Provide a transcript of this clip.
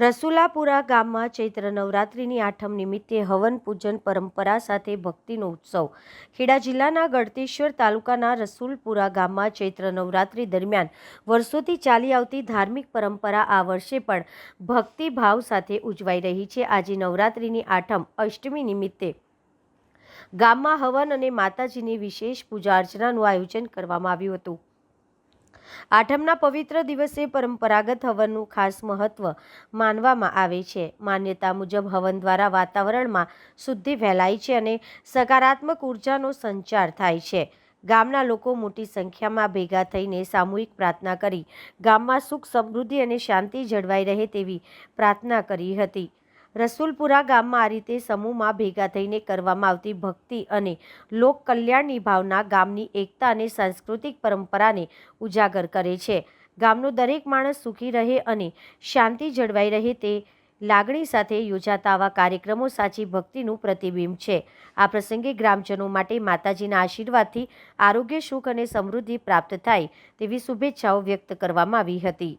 રસુલાપુરા ગામમાં ચૈત્ર નવરાત્રિની આઠમ નિમિત્તે હવન પૂજન પરંપરા સાથે ભક્તિનો ઉત્સવ. ખેડા જિલ્લાના ગળતેશ્વર તાલુકાના રસુલપુરા ગામમાં ચૈત્ર નવરાત્રિ દરમિયાન વર્ષોથી ચાલી આવતી ધાર્મિક પરંપરા આ વર્ષે પણ ભક્તિભાવ સાથે ઉજવાઈ રહી છે. આજે નવરાત્રિની આઠમ અષ્ટમી નિમિત્તે ગામમાં હવન અને માતાજીની વિશેષ પૂજા અર્ચનાનું આયોજન કરવામાં આવ્યું હતું. આઠમના પવિત્ર દિવસે પરંપરાગત હવનનું ખાસ મહત્વ માનવામાં આવે છે. માન્યતા મુજબ હવન દ્વારા વાતાવરણમાં શુદ્ધિ ફેલાય છે અને સકારાત્મક ઉર્જાનો સંચાર થાય છે. ગામના લોકો મોટી સંખ્યામાં ભેગા થઈને સામૂહિક પ્રાર્થના કરી ગામમાં સુખ, સમૃદ્ધિ અને શાંતિ જળવાઈ રહે તેવી પ્રાર્થના કરી હતી. રસુલપુરા ગામમાં આ રીતે સમૂહમાં ભેગા થઈને કરવામાં આવતી ભક્તિ અને લોક કલ્યાણની ભાવના ગામની એકતા અને સાંસ્કૃતિક પરંપરાને ઉજાગર કરે છે. ગામનો દરેક માણસ સુખી રહે અને શાંતિ જળવાઈ રહે તે લાગણી સાથે યોજાતા આવા કાર્યક્રમો સાચી ભક્તિનું પ્રતિબિંબ છે. આ પ્રસંગે ગ્રામજનો માટે માતાજીના આશીર્વાદથી આરોગ્ય, સુખ અને સમૃદ્ધિ પ્રાપ્ત થાય તેવી શુભેચ્છાઓ વ્યક્ત કરવામાં આવી હતી.